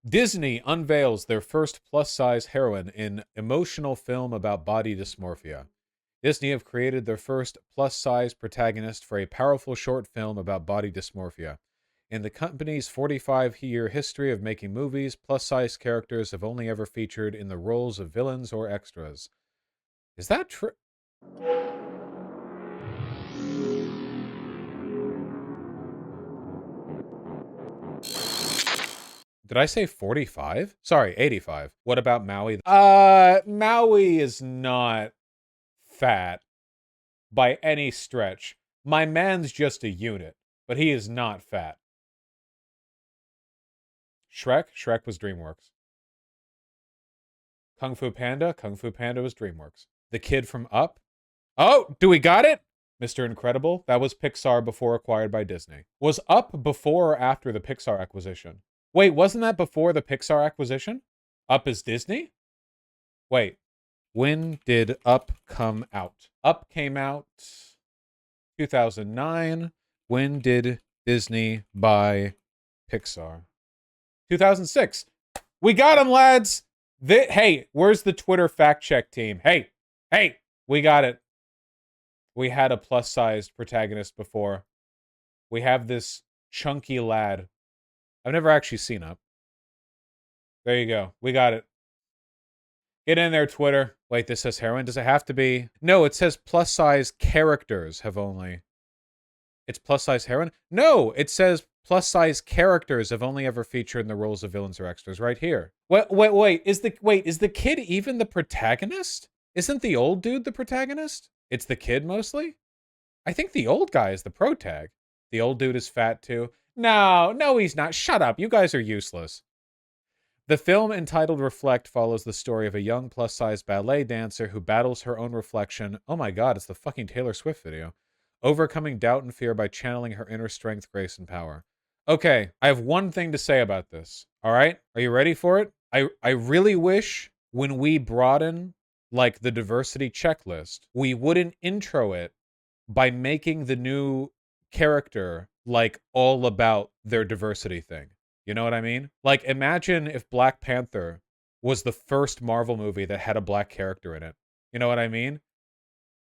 Disney unveils their first plus-size heroine in emotional film about body dysmorphia. Disney have created their first plus-size protagonist for a powerful short film about body dysmorphia. In the company's 45-year history of making movies, plus-size characters have only ever featured in the roles of villains or extras. Is that true? Did I say 45? Sorry, 85. What about Maui? Maui is not fat by any stretch. My man's just a unit, but he is not fat. Shrek? Shrek was DreamWorks. Kung Fu Panda? Kung Fu Panda was DreamWorks. The kid from Up? Oh, do we got it? Mr. Incredible? That was Pixar before acquired by Disney. Was Up before or after the Pixar acquisition? Wait, wasn't that before the Pixar acquisition? Up is Disney? Wait, when did Up come out? Up came out 2009. When did Disney buy Pixar? 2006. We got him, lads. Hey, where's the Twitter fact check team? Hey, we got it. We had a plus-sized protagonist before. We have this chunky lad. I've never actually seen Up. There you go. We got it. Get in there, Twitter. Wait, this says heroine. Does it have to be? No, it says plus-size characters have only. It's plus-size heroine? No, it says plus-size characters have only ever featured in the roles of villains or extras right here. Wait. Is the kid even the protagonist? Isn't the old dude the protagonist? It's the kid mostly? I think the old guy is the protag. The old dude is fat too. No, he's not. Shut up. You guys are useless. The film, entitled Reflect, follows the story of a young plus-size ballet dancer who battles her own reflection. Oh my god, it's the fucking Taylor Swift video. Overcoming doubt and fear by channeling her inner strength, grace, and power. Okay, I have one thing to say about this. All right? Are you ready for it? I really wish when we broaden like the diversity checklist, we wouldn't intro it by making the new character like all about their diversity thing. You know what I mean? Like, imagine if Black Panther was the first Marvel movie that had a black character in it. You know what I mean?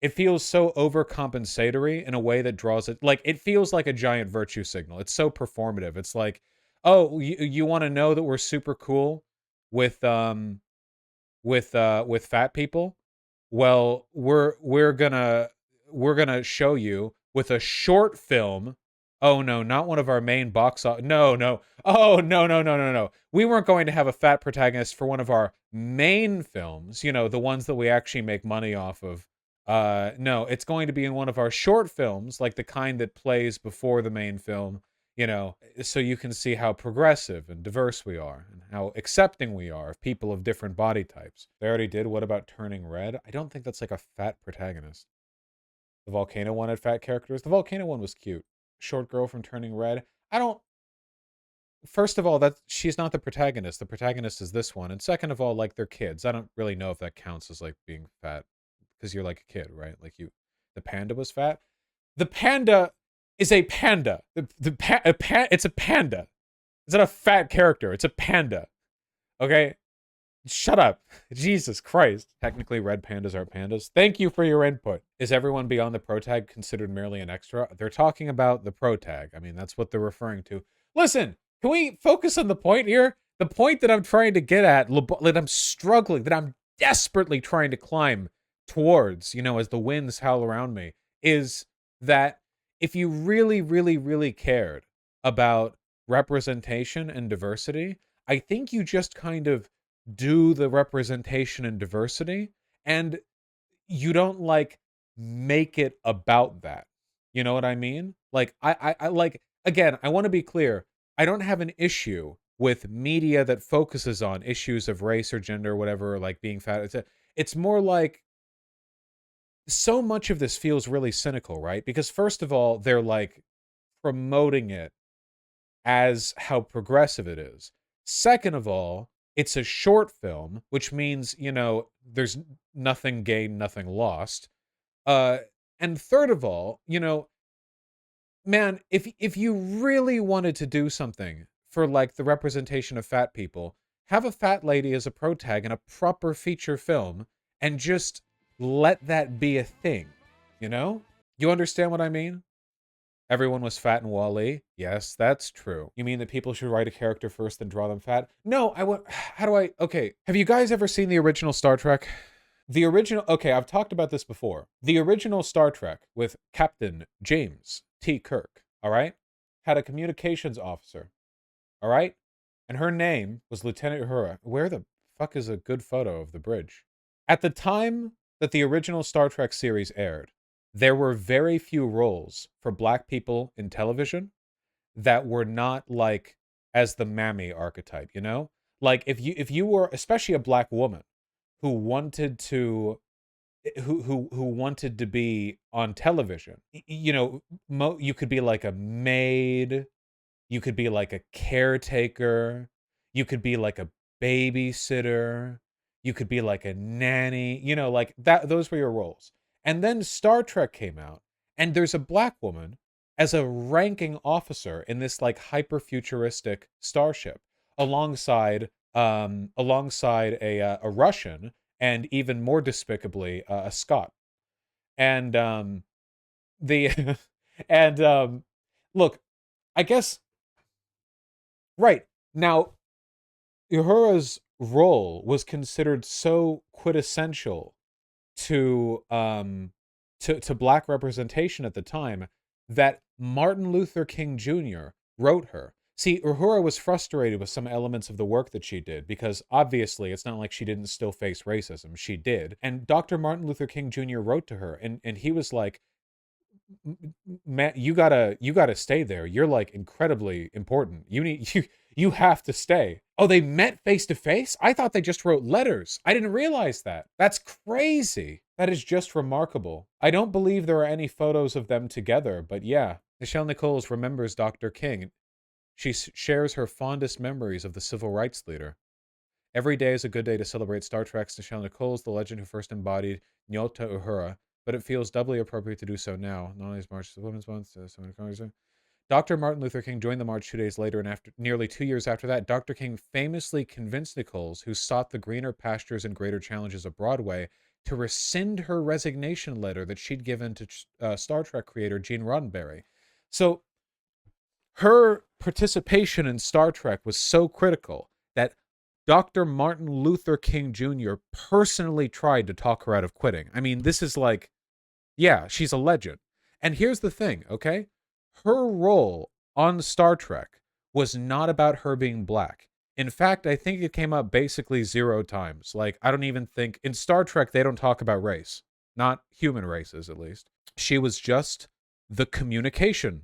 It feels so overcompensatory in a way that draws it. Like, it feels like a giant virtue signal. It's so performative. It's like, oh, you want to know that we're super cool with with fat people? Well, we're gonna show you with a short film. Oh no, not one of our main box office. No. Oh no. We weren't going to have a fat protagonist for one of our main films, you know, the ones that we actually make money off of. No, it's going to be in one of our short films, like the kind that plays before the main film, you know, so you can see how progressive and diverse we are and how accepting we are of people of different body types. They already did. What about Turning Red? I don't think that's like a fat protagonist. The Volcano one had fat characters. The Volcano one was cute. Short girl from Turning Red. I don't. First of all, that she's not the protagonist. The protagonist is this one. And second of all, like they're kids. I don't really know if that counts as like being fat because you're like a kid, right? Like you, the panda was fat. The panda is a panda. It's a panda. It's not a fat character. It's a panda. Okay, shut up. Jesus Christ. Technically, red pandas aren't pandas. Thank you for your input. Is everyone beyond the protag considered merely an extra? They're talking about the protag. I mean, that's what they're referring to. Listen, can we focus on the point here? The point that I'm trying to get at, that I'm struggling, that I'm desperately trying to climb towards, you know, as the winds howl around me, is that if you really cared about representation and diversity, I think you just kind of do the representation and diversity and you don't like make it about that. You know what I mean? Like I like, again, I want to be clear. I don't have an issue with media that focuses on issues of race or gender or whatever, or like being fat. It's more like so much of this feels really cynical, right? Because first of all, they're like promoting it as how progressive it is. Second of all, it's a short film, which means, you know, there's nothing gained, nothing lost. Uh, and third of all, you know, man, if you really wanted to do something for like the representation of fat people, have a fat lady as a protag in a proper feature film and just let that be a thing, you know? You understand what I mean? Everyone was fat in Wall-E. Yes, that's true. You mean that people should write a character first, then draw them fat? No, I want. How do I? Okay, have you guys ever seen the original Star Trek? The original. Okay, I've talked about this before. The original Star Trek with Captain James T. Kirk. All right, had a communications officer. All right, and her name was Lieutenant Uhura. Where the fuck is a good photo of the bridge? At the time that the original Star Trek series aired, there were very few roles for black people in television that were not like as the mammy archetype, you know? Like if you were especially a black woman who wanted to who wanted to be on television, you know, you could be like a maid, you could be like a caretaker. You could be like a babysitter. You could be like a nanny. You know, like that. Those were your roles. And then Star Trek came out, and there's a black woman as a ranking officer in this like hyper futuristic starship, alongside a Russian and even more despicably a Scot. And the and look, I guess right. Now, Uhura's role was considered so quintessential to to black representation at the time that Martin Luther King Jr. wrote her. See, Uhura was frustrated with some elements of the work that she did because obviously it's not like she didn't still face racism. She did. And Dr. Martin Luther King Jr. wrote to her and he was like, Matt, you gotta stay there. You're like incredibly important. You have to stay. Oh, they met face to face? I thought they just wrote letters. I didn't realize that. That's crazy. That is just remarkable. I don't believe there are any photos of them together, but yeah. Nichelle Nichols remembers Dr. King. She shares her fondest memories of the civil rights leader. Every day is a good day to celebrate Star Trek's Nichelle Nichols, the legend who first embodied Nyota Uhura, but it feels doubly appropriate to do so now. Not only is March the Women's Month, Dr. Martin Luther King joined the march 2 days later, and after nearly 2 years after that, Dr. King famously convinced Nichols, who sought the greener pastures and greater challenges of Broadway, to rescind her resignation letter that she'd given to Star Trek creator Gene Roddenberry. So her participation in Star Trek was so critical that Dr. Martin Luther King Jr. personally tried to talk her out of quitting. I mean, this is like, yeah, she's a legend. And here's the thing, okay? Her role on Star Trek was not about her being black. In fact, I think it came up basically 0 times. Like, I don't even think in Star Trek they don't talk about race, not human races at least. She was just the communication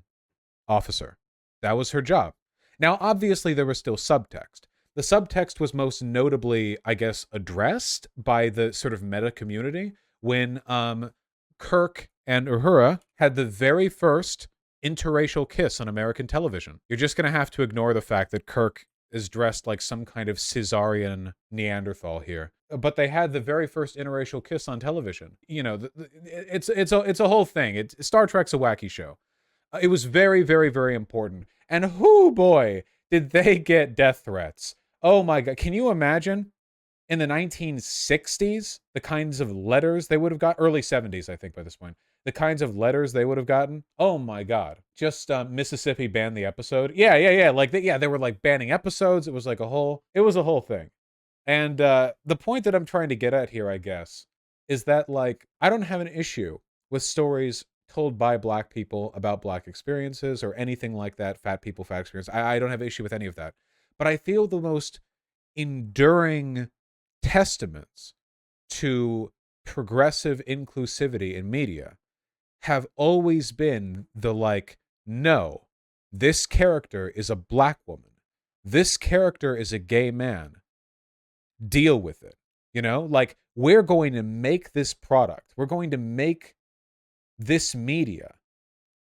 officer. That was her job. Now, obviously, there was still subtext. The subtext was most notably, I guess, addressed by the sort of meta community when Kirk and Uhura had the very first interracial kiss on American television. You're just going to have to ignore the fact that Kirk is dressed like some kind of Caesarian Neanderthal here. But they had the very first interracial kiss on television. You know, it's a whole thing. Star Trek's a wacky show. It was very, very, very important. And whoo boy, did they get death threats. Oh my God. Can you imagine in the 1960s, the kinds of letters they would have got? Early 70s, I think, by this point. The kinds of letters they would have gotten. Oh my God. Just Mississippi banned the episode. Yeah. Like, they were like banning episodes. It was like a whole thing. And the point that I'm trying to get at here, I guess, is that like, I don't have an issue with stories told by black people about black experiences or anything like that. Fat people, fat experience. I don't have an issue with any of that. But I feel the most enduring testaments to progressive inclusivity in media have always been the like, no, this character is a black woman. This character is a gay man. Deal with it. You know, like we're going to make this product. We're going to make this media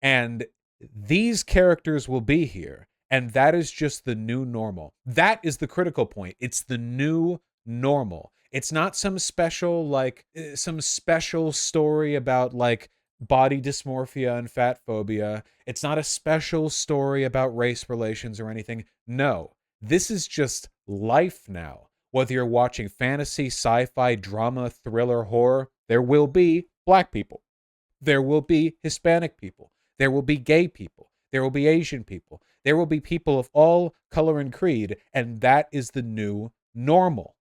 and these characters will be here. And that is just the new normal. That is the critical point. It's the new normal. It's not some special, like, some special story about, like, body dysmorphia and fat phobia. It's not a special story about race relations or anything. No, this is just life now. Whether you're watching fantasy, sci-fi, drama, thriller, horror, there will be black people. There will be Hispanic people. There will be gay people. There will be Asian people. There will be people of all color and creed, and that is the new normal.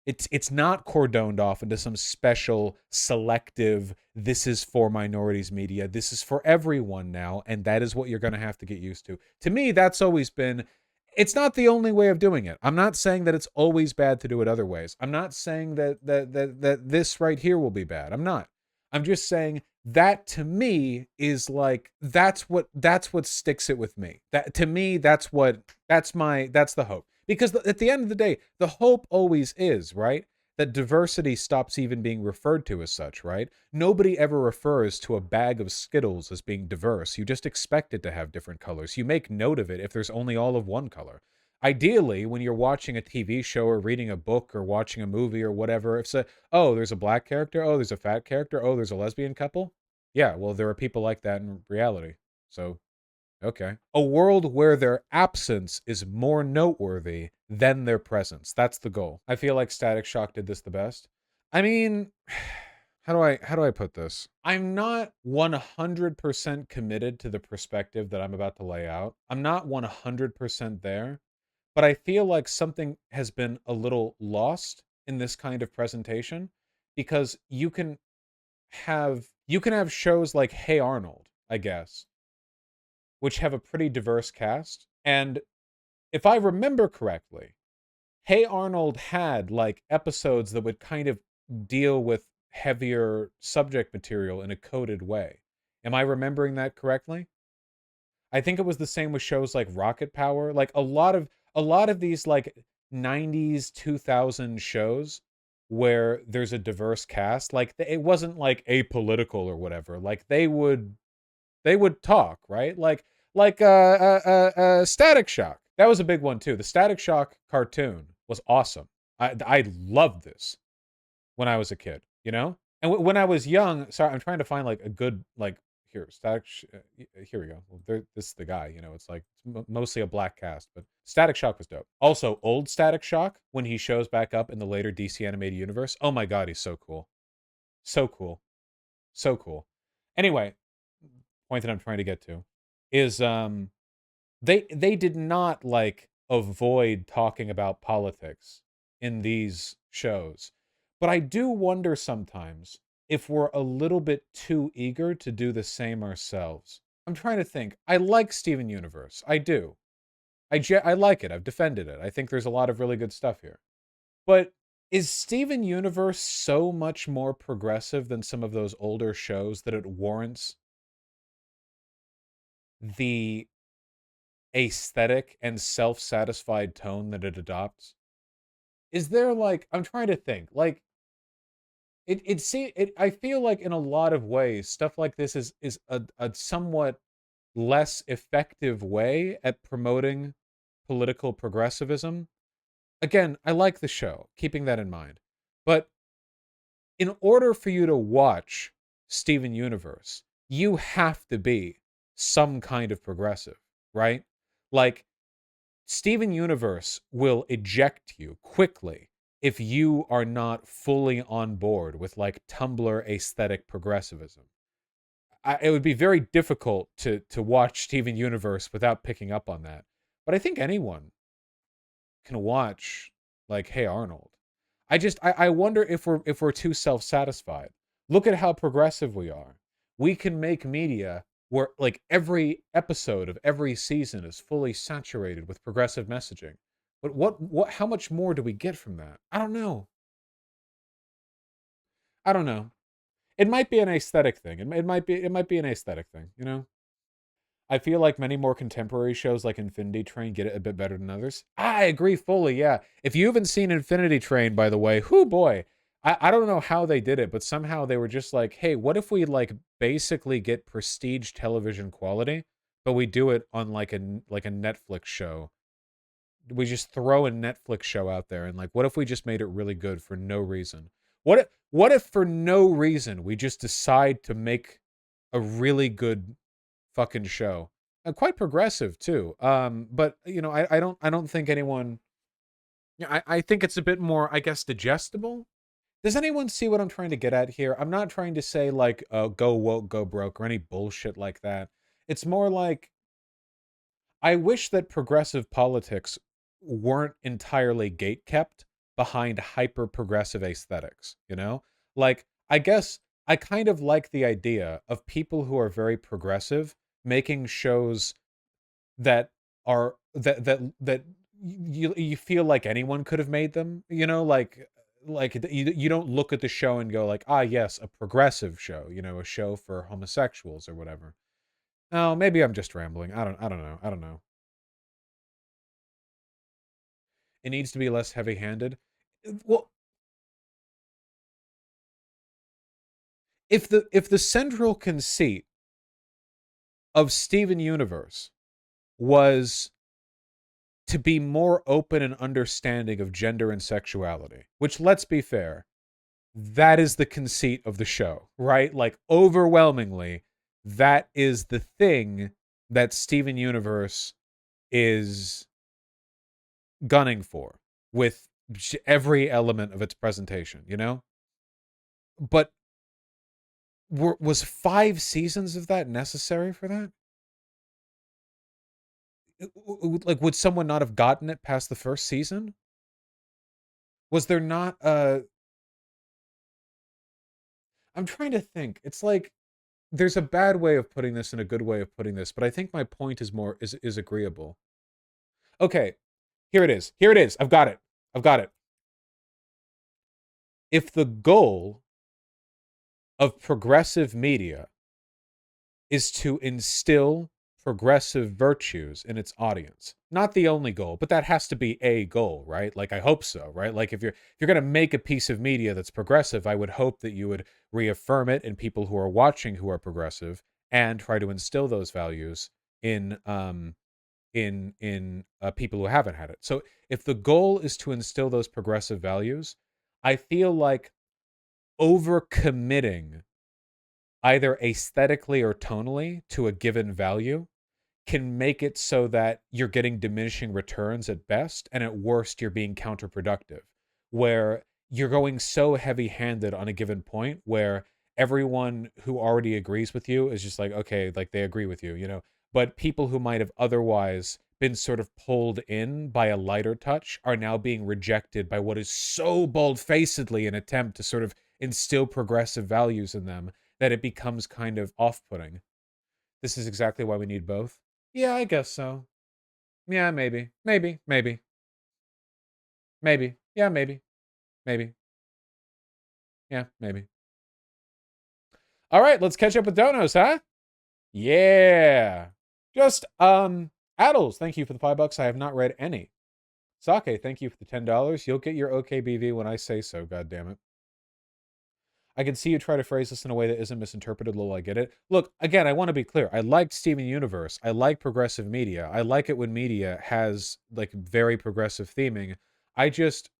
It's not cordoned off into some special selective, this is for minorities media. This is for everyone now, and that is what you're going to have to get used to. To me, that's always been, it's not the only way of doing it. I'm not saying that it's always bad to do it other ways. I'm not saying that this right here will be bad. I'm not. I'm just saying that to me is like that's what sticks it with me. That to me that's the hope. Because at the end of the day, the hope always is, right? That diversity stops even being referred to as such, right? Nobody ever refers to a bag of Skittles as being diverse. You just expect it to have different colors. You make note of it if there's only all of one color. Ideally, when you're watching a TV show or reading a book or watching a movie or whatever, if oh, there's a black character, oh, there's a fat character, oh, there's a lesbian couple. Yeah, well, there are people like that in reality. So okay. A world where their absence is more noteworthy than their presence. That's the goal. I feel like Static Shock did this the best. I mean, how do I put this? I'm not 100% committed to the perspective that I'm about to lay out. I'm not 100% there, but I feel like something has been a little lost in this kind of presentation because you can have shows like Hey Arnold, I guess, which have a pretty diverse cast. And if I remember correctly, Hey Arnold had like episodes that would kind of deal with heavier subject material in a coded way. Am I remembering that correctly? I think it was the same with shows like Rocket Power. Like a lot of these like 90s 2000 shows where there's a diverse cast, like it wasn't like apolitical or whatever. Like they would talk, right? Like Static Shock. That was a big one too. The Static Shock cartoon was awesome. I loved this when I was a kid, you know? And when I was young, sorry, I'm trying to find like a good like here, here we go. Well, this is the guy, you know, it's like mostly a black cast, but Static Shock was dope. Also, old Static Shock when he shows back up in the later DC animated universe. Oh my god, he's so cool. So cool. So cool. Anyway, point that I'm trying to get to is they did not like avoid talking about politics in these shows. But I do wonder sometimes if we're a little bit too eager to do the same ourselves. I'm trying to think. I like Steven Universe. I do. I like it. I've defended it. I think there's a lot of really good stuff here. But is Steven Universe so much more progressive than some of those older shows that it warrants the aesthetic and self-satisfied tone that it adopts? Is there like I'm trying to think. Like I feel like in a lot of ways stuff like this is a somewhat less effective way at promoting political progressivism. Again, I like the show, keeping that in mind. But in order for you to watch Steven Universe, you have to be some kind of progressive, right? Like Steven Universe will eject you quickly if you are not fully on board with like Tumblr aesthetic progressivism. It would be very difficult to watch Steven Universe without picking up on that. But I think anyone can watch like Hey Arnold. I wonder if we're too self-satisfied. Look at how progressive we are. We can make media where like every episode of every season is fully saturated with progressive messaging. But what how much more do we get from that? I don't know. I don't know. It might be an aesthetic thing. It might be an aesthetic thing, you know? I feel like many more contemporary shows like Infinity Train get it a bit better than others. I agree fully, yeah. If you haven't seen Infinity Train, by the way, whoo boy. I don't know how they did it, but somehow they were just like, hey, what if we like basically get prestige television quality, but we do it on like a Netflix show. We just throw a Netflix show out there and like what if we just made it really good for no reason? What if for no reason we just decide to make a really good fucking show. Quite progressive too. But you know, I don't think anyone. Yeah, I think it's a bit more, I guess, digestible. Does anyone see what I'm trying to get at here? I'm not trying to say like, go woke, go broke, or any bullshit like that. It's more like I wish that progressive politics weren't entirely gatekept behind hyper progressive aesthetics, you know? Like, I guess I kind of like the idea of people who are very progressive making shows that that you feel like anyone could have made them, you know, like you don't look at the show and go like, ah, yes, a progressive show, you know, a show for homosexuals or whatever. Oh, maybe I'm just rambling. I don't know. It needs to be less heavy-handed. Well, if the central conceit of Steven Universe was to be more open and understanding of gender and sexuality, which, let's be fair, that is the conceit of the show, right? Like, overwhelmingly, that is the thing that Steven Universe is gunning for with every element of its presentation, you know? But was 5 seasons of that necessary for that? Like, would someone not have gotten it past the first season? Was there not a? I'm trying to think. It's like there's a bad way of putting this and a good way of putting this, but I think my point is more is agreeable. Okay, here it is. Here it is. I've got it. I've got it. If the goal of progressive media is to instill progressive virtues in its audience. Not the only goal, but that has to be a goal, right? Like, I hope so, right? Like, if you're going to make a piece of media that's progressive, I would hope that you would reaffirm it in people who are watching who are progressive and try to instill those values in people who haven't had it. So if the goal is to instill those progressive values, I feel like overcommitting either aesthetically or tonally to a given value can make it so that you're getting diminishing returns at best, and at worst you're being counterproductive, where you're going so heavy-handed on a given point where everyone who already agrees with you is just like, okay, like, they agree with you, you know, but people who might have otherwise been sort of pulled in by a lighter touch are now being rejected by what is so bold-facedly an attempt to sort of instill progressive values in them that it becomes kind of off-putting. This is exactly why we need both. Yeah, I guess so. Yeah, maybe. Maybe. Maybe. Maybe. Yeah, maybe. Maybe. Yeah, maybe. All right, let's catch up with donos, huh? Yeah. Just Addles, thank you for the $5. I have not read any. Sake, thank you for the $10. You'll get your OKBV when I say so, god damn it. I can see you try to phrase this in a way that isn't misinterpreted, lol, I get it. Look, again, I want to be clear. I liked Steven Universe. I like progressive media. I like it when media has like very progressive theming. I just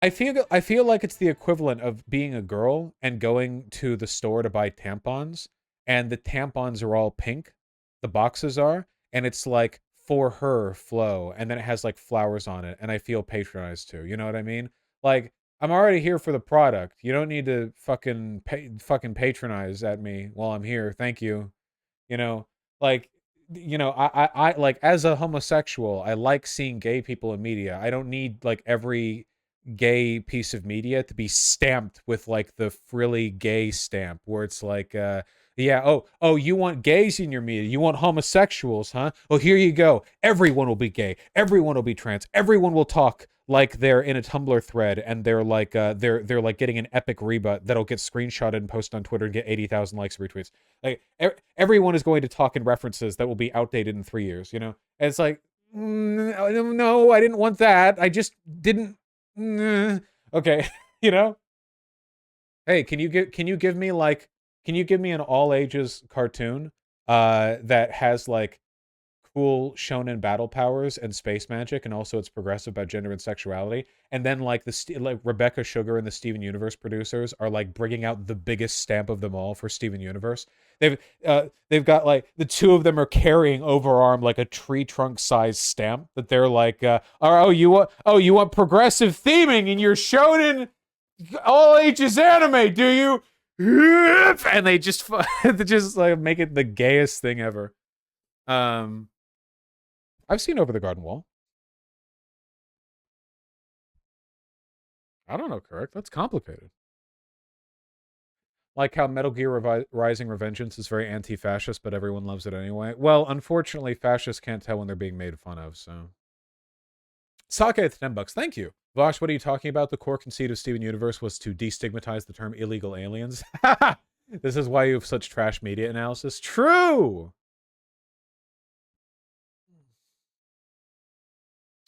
I feel like it's the equivalent of being a girl and going to the store to buy tampons, and the tampons are all pink, the boxes are, and it's like for her flow, and then it has like flowers on it, and I feel patronized too. You know what I mean? Like, I'm already here for the product. You don't need to fucking patronize at me while I'm here. Thank you. You know, like, I like, as a homosexual, I like seeing gay people in media. I don't need like every gay piece of media to be stamped with like the frilly gay stamp where it's like, yeah, oh, you want gays in your media, you want homosexuals, huh? Well, here you go. Everyone will be gay, everyone will be trans, everyone will talk like they're in a Tumblr thread, and they're like, they're like getting an epic rebut that'll get screenshotted and posted on Twitter and get 80,000 likes and retweets. Like, everyone is going to talk in references that will be outdated in 3 years, you know? And it's like, no, I didn't want that. I just didn't. Okay, you know? Hey, can you give me an all ages cartoon that has like cool shonen battle powers and space magic, and also it's progressive about gender and sexuality. And then like like Rebecca Sugar and the Steven Universe producers are like bringing out the biggest stamp of them all for Steven Universe. They've got like the two of them are carrying overarm like a tree trunk size stamp that they're like, you want progressive theming in your shonen all ages anime, do you? And they just they just like make it the gayest thing ever. I've seen Over the Garden Wall. I don't know, correct? That's complicated. Like how Metal Gear Rising Revengeance is very anti-fascist, but everyone loves it anyway. Well, unfortunately, fascists can't tell when they're being made fun of, so. Sake at $10. Thank you. Vosh, what are you talking about? The core conceit of Steven Universe was to destigmatize the term illegal aliens. This is why you have such trash media analysis. True!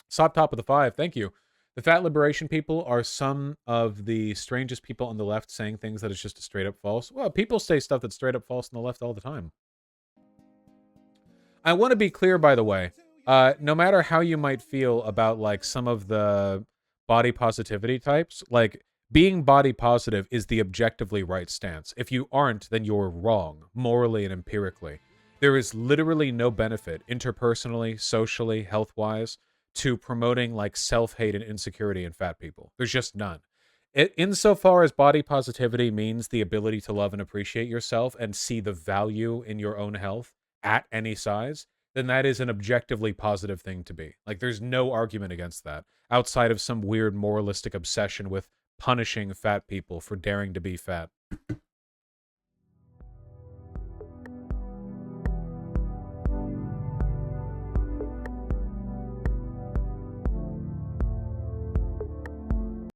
Sop top of the 5. Thank you. The fat liberation people are some of the strangest people on the left saying things that is just straight up false. Well, people say stuff that's straight up false on the left all the time. I want to be clear, by the way. No matter how you might feel about like some of the body positivity types, like being body positive is the objectively right stance. If you aren't, then you're wrong, morally and empirically. There is literally no benefit, interpersonally, socially, health-wise, to promoting like self-hate and insecurity in fat people. There's just none. Insofar as body positivity means the ability to love and appreciate yourself and see the value in your own health at any size, then that is an objectively positive thing to be. Like, there's no argument against that, outside of some weird moralistic obsession with punishing fat people for daring to be fat.